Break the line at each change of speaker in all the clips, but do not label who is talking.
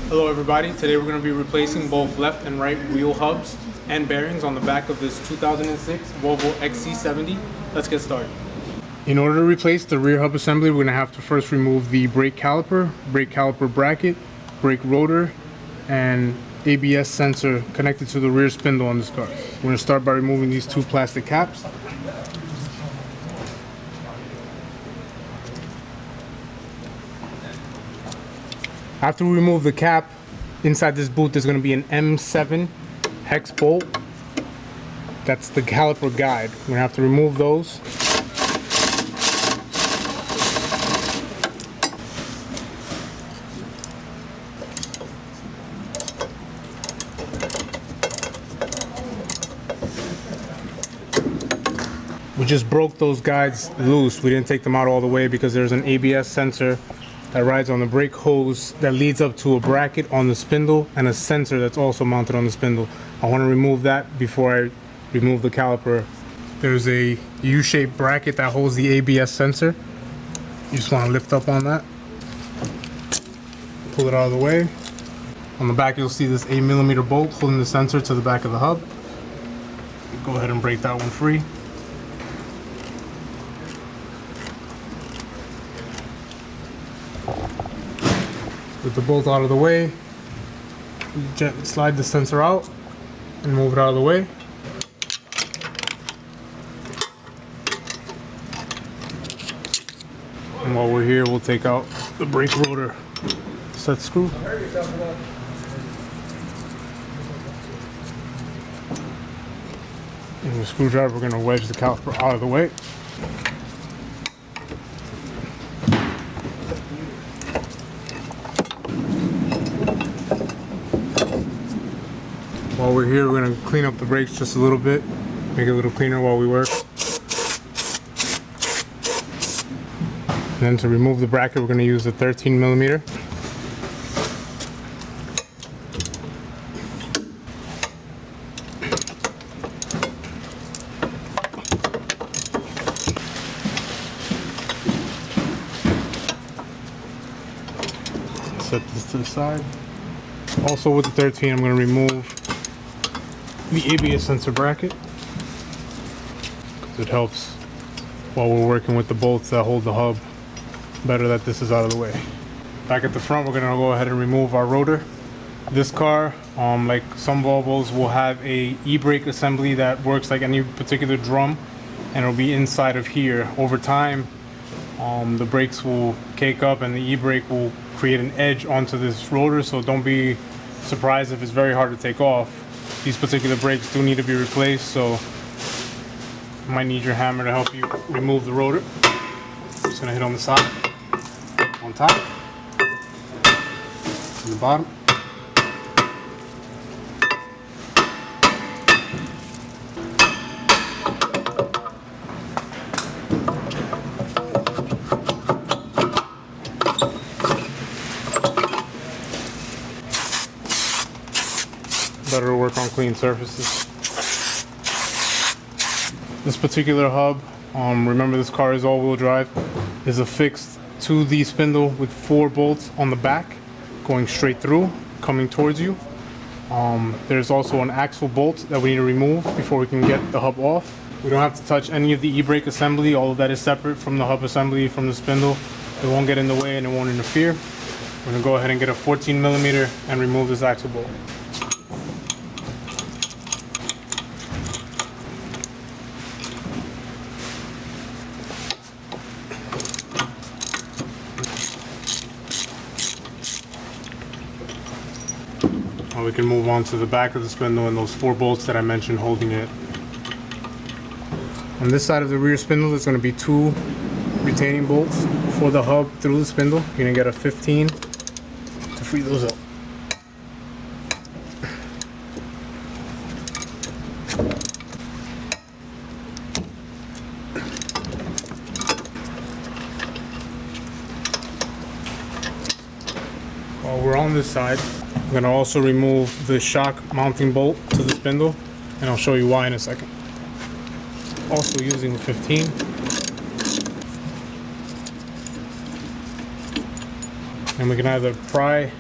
Hello everybody, today we're going to be replacing both left and right wheel hubs and bearings on the back of this 2006 Volvo XC70. Let's get started. In order to replace the rear hub assembly, we're going to have to first remove the brake caliper bracket, brake rotor, and ABS sensor connected to the rear spindle on this car. We're going to start by removing these two plastic caps. After we remove the cap, inside this boot there's going to be an M7 hex bolt. That's the caliper guide. We're going to have to remove those. We just broke those guides loose. We didn't take them out all the way because there's an ABS sensor that rides on the brake hose that leads up to a bracket on the spindle and a sensor that's also mounted on the spindle. I want to remove that before I remove the caliper. There's a U-shaped bracket that holds the ABS sensor. You just want to lift up on that. Pull it out of the way. On the back you'll see this 8mm bolt holding the sensor to the back of the hub. Go ahead and break that one free. With the bolt out of the way, gently slide the sensor out and move it out of the way. And while we're here, we'll take out the brake rotor set screw. And the screwdriver, we're going to wedge the caliper out of the way. While we're here, we're going to clean up the brakes just a little bit, make it a little cleaner while we work. And then to remove the bracket, we're going to use a 13mm. Set this to the side. Also with the 13, I'm going to remove the ABS sensor bracket because it helps while we're working with the bolts that hold the hub better that this is out of the way. Back at the front, we're going to go ahead and remove our rotor. This car, like some Volvos, will have a e-brake assembly that works like any particular drum, and it'll be inside of here. Over time, the brakes will cake up and the e-brake will create an edge onto this rotor, so don't be surprised if it's very hard to take off. These particular brakes do need to be replaced, so you might need your hammer to help you remove the rotor. Just gonna hit on the side, on top, on the bottom. Better to work on clean surfaces. This particular hub, remember this car is all-wheel drive, is affixed to the spindle with 4 bolts on the back going straight through, coming towards you. There's also an axle bolt that we need to remove before we can get the hub off. We don't have to touch any of the e-brake assembly. All of that is separate from the hub assembly, from the spindle. It won't get in the way and it won't interfere. We're gonna go ahead and get a 14mm and remove this axle bolt. We can move on to the back of the spindle and those 4 bolts that I mentioned holding it. On this side of the rear spindle, there's going to be 2 retaining bolts for the hub through the spindle. You're going to get a 15 to free those up. While we're on this side, I'm going to also remove the shock mounting bolt to the spindle, and I'll show you why in a second. Also using the 15. And we can either pry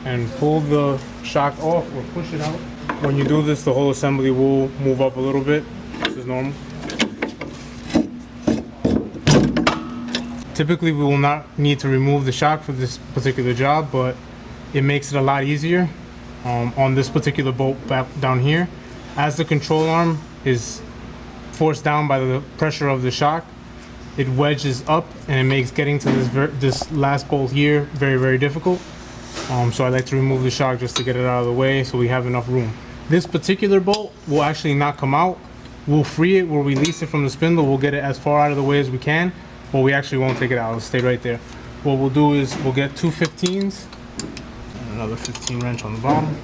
and pull the shock off or push it out. When you do this, the whole assembly will move up a little bit. This is normal. Typically, we will not need to remove the shock for this particular job, but it makes it a lot easier on this particular bolt back down here. As the control arm is forced down by the pressure of the shock, it wedges up and it makes getting to this last bolt here very difficult. So I like to remove the shock just to get it out of the way so we have enough room. This particular bolt will actually not come out. We'll free it, we'll release it from the spindle, we'll get it as far out of the way as we can, but we actually won't take it out. It'll stay right there. What we'll do is we'll get two 15s and another 15 wrench on the bottom.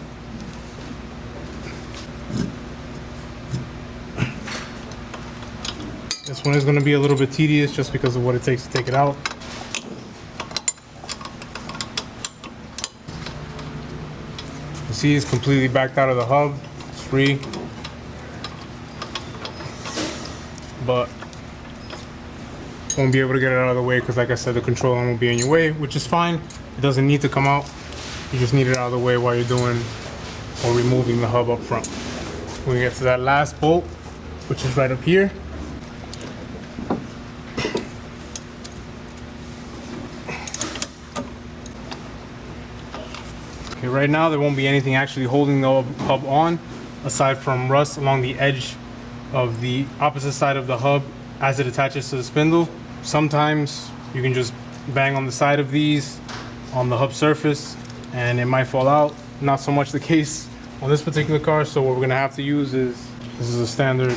This one is going to be a little bit tedious just because of what it takes to take it out. You see it's completely backed out of the hub. It's free. But won't be able to get it out of the way because, like I said, the control arm will be in your way, which is fine. It doesn't need to come out. You just need it out of the way while you're doing or removing the hub up front. When we get to that last bolt, which is right up here, okay, right now there won't be anything actually holding the hub on aside from rust along the edge of the opposite side of the hub as it attaches to the spindle. Sometimes you can just bang on the side of these on the hub surface and it might fall out. Not so much the case on this particular car, so what we're gonna have to use is, this is a standard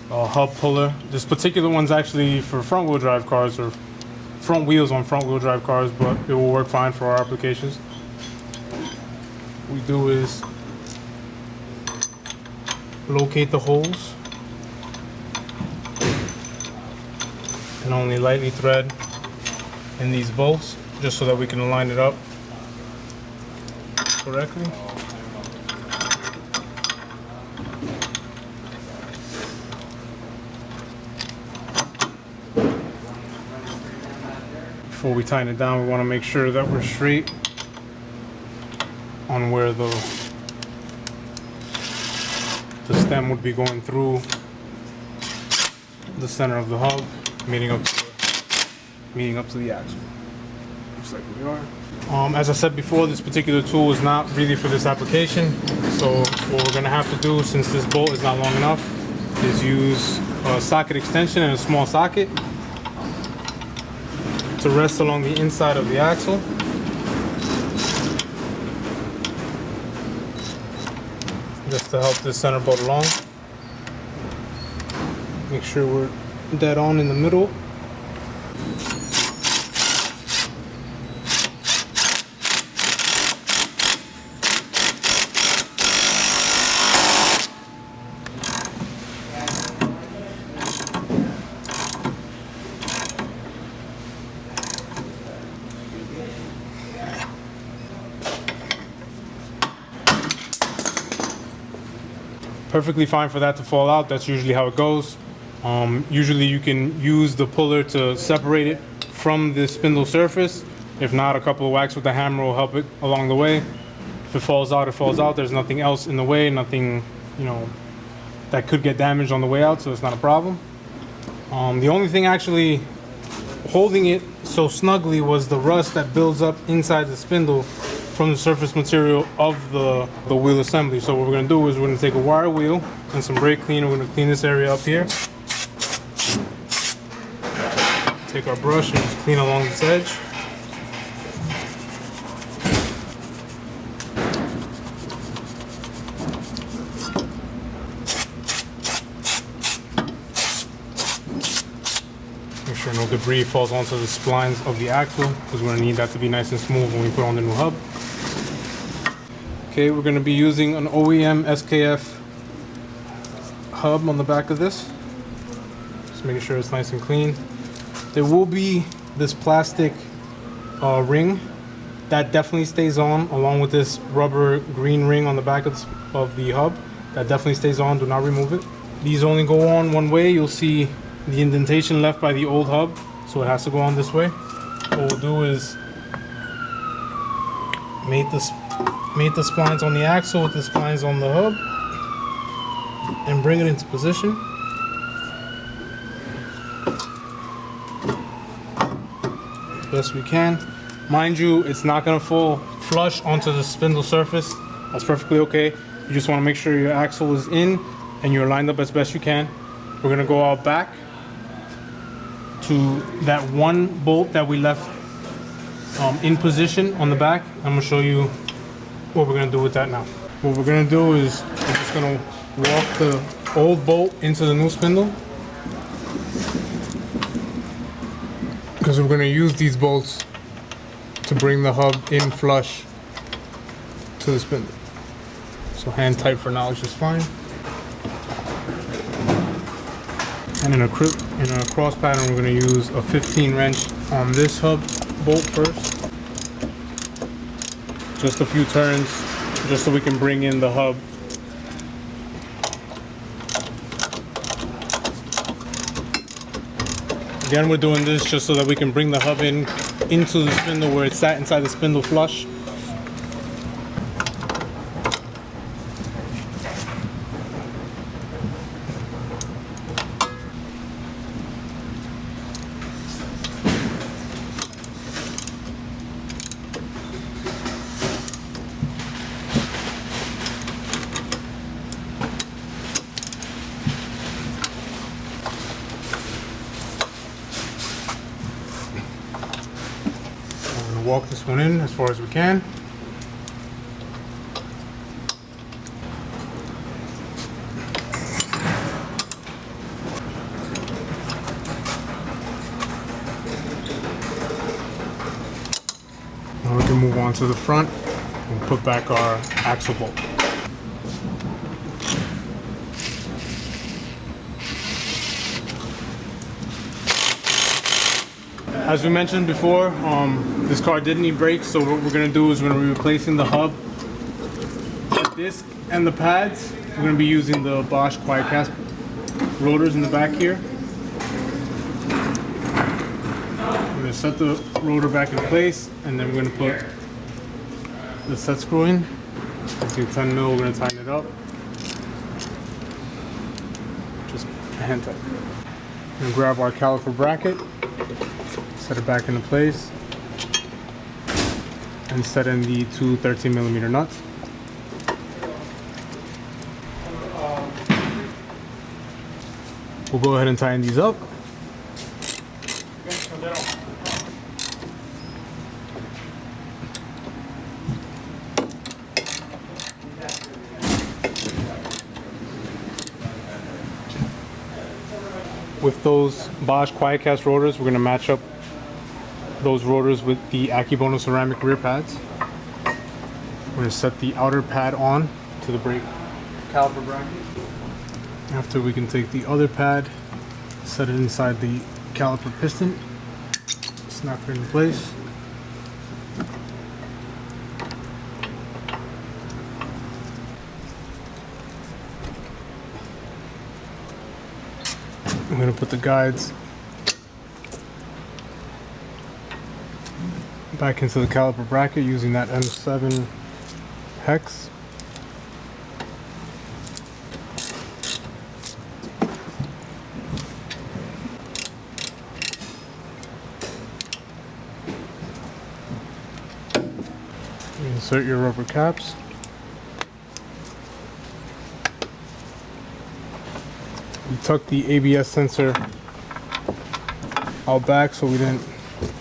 hub puller. This particular one's actually for front wheel drive cars or front wheels on front wheel drive cars, but it will work fine for our applications. What we do is locate the holes and only lightly thread in these bolts just so that we can line it up correctly. Before we tighten it down, we want to make sure that we're straight on where the stem would be going through the center of the hub, meeting up to the axle. Looks like we are. As I said before, this particular tool is not really for this application. So what we're gonna have to do, since this bolt is not long enough, is use a socket extension and a small socket to rest along the inside of the axle. Just to help this center bolt along. Make sure we're dead on in the middle. Perfectly fine for that to fall out. That's usually how it goes. Usually you can use the puller to separate it from the spindle surface. If not, a couple of whacks with the hammer will help it along the way. If it falls out, it falls out. There's nothing else in the way, nothing, you know, that could get damaged on the way out, so it's not a problem. The only thing actually holding it so snugly was the rust that builds up inside the spindle from the surface material of the wheel assembly. So what we're gonna do is we're gonna take a wire wheel and some brake cleaner. We're gonna clean this area up here. Take our brush and just clean along this edge. Make sure no debris falls onto the splines of the axle, because we're gonna need that to be nice and smooth when we put on the new hub. Okay, we're gonna be using an OEM SKF hub on the back of this. Just making sure it's nice and clean. There will be this plastic ring that definitely stays on, along with this rubber green ring on the back of the hub. That definitely stays on, do not remove it. These only go on one way. You'll see the indentation left by the old hub, so it has to go on this way. What we'll do is Mate the splines on the axle with the splines on the hub, and bring it into position. Best we can. Mind you, it's not gonna fall flush onto the spindle surface. That's perfectly okay. You just wanna make sure your axle is in and you're lined up as best you can. We're gonna go out back to that one bolt that we left in position on the back. I'm gonna show you what we're gonna do with that now. What we're gonna do is we're just gonna walk the old bolt into the new spindle, because we're gonna use these bolts to bring the hub in flush to the spindle. So hand tight for now is just fine. And in a cross pattern, we're gonna use a 15 wrench on this hub bolt first. Just a few turns, just so we can bring in the hub. Again, we're doing this just so that we can bring the hub into the spindle where it's sat inside the spindle flush. Walk this one in as far as we can. Now we can move on to the front and put back our axle bolt. As we mentioned before, this car did need brakes, so what we're going to do is we're going to be replacing the hub, the disc, and the pads. We're going to be using the Bosch quiet cast rotors in the back here. We're going to set the rotor back in place, and then we're going to put the set screw in. Using 10 mil, we're going to tighten it up. Just hand tight. We're going to grab our caliper bracket. Set it back into place and set in the two 13mm nuts. We'll go ahead and tighten these up. With those Bosch quiet cast rotors, we're going to match up those rotors with the Akebono ceramic rear pads. We're going to set the outer pad on to the brake caliper bracket. After, we can take the other pad, set it inside the caliper piston, snap it into place. I'm going to put the guides back into the caliper bracket using that M7 hex. Insert your rubber caps. We tuck the ABS sensor out back so we didn't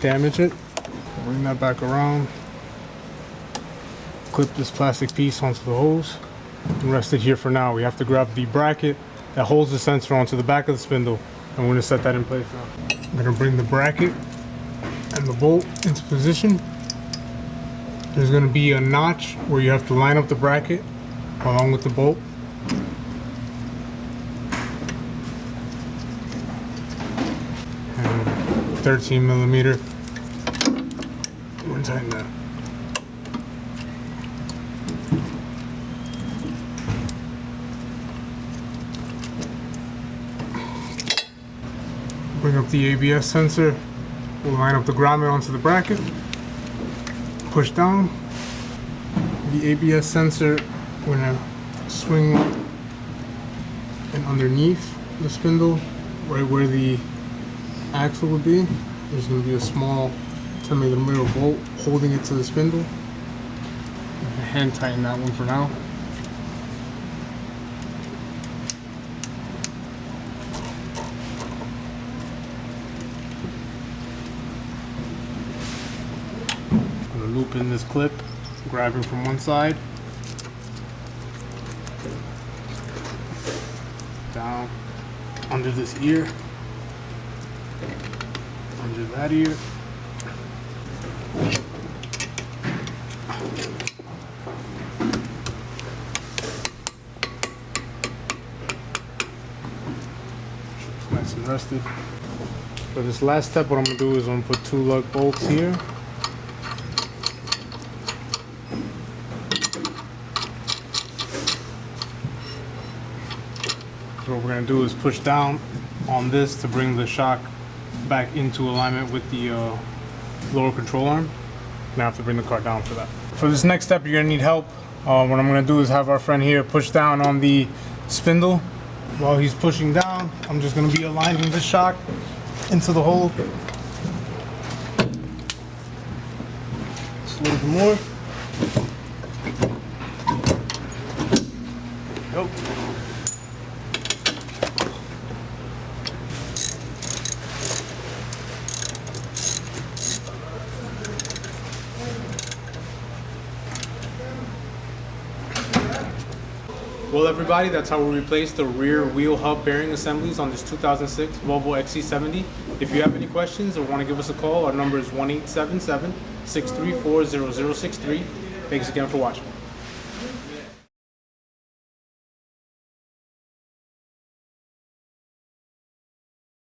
damage it. Bring that back around. Clip this plastic piece onto the hose and rest it here for now. We have to grab the bracket that holds the sensor onto the back of the spindle, and we're going to set that in place now. I'm going to bring the bracket and the bolt into position. There's going to be a notch where you have to line up the bracket along with the bolt. And 13mm. We're going to tighten that. Bring up the ABS sensor. We'll line up the grommet onto the bracket. Push down. the ABS sensor, we're gonna swing and underneath the spindle, right where the axle would be, there's gonna be a small 10mm bolt holding it to the spindle. Hand tighten that one for now. I'm gonna loop in this clip, grabbing from one side, down under this ear, under that ear. Nice and rested. For this last step, what I'm gonna do is I'm gonna put 2 lug bolts here. So what we're gonna do is push down on this to bring the shock back into alignment with the lower control arm. Now I have to bring the car down for that. For this next step, you're gonna need help. What I'm gonna do is have our friend here push down on the spindle. While he's pushing down, I'm just gonna be aligning the shock into the hole. Just a little bit more. Go. Well, everybody, that's how we replaced the rear wheel hub bearing assemblies on this 2006 Volvo XC70. If you have any questions or want to give us a call, our number is 1-877-634-0063. Thanks again for watching.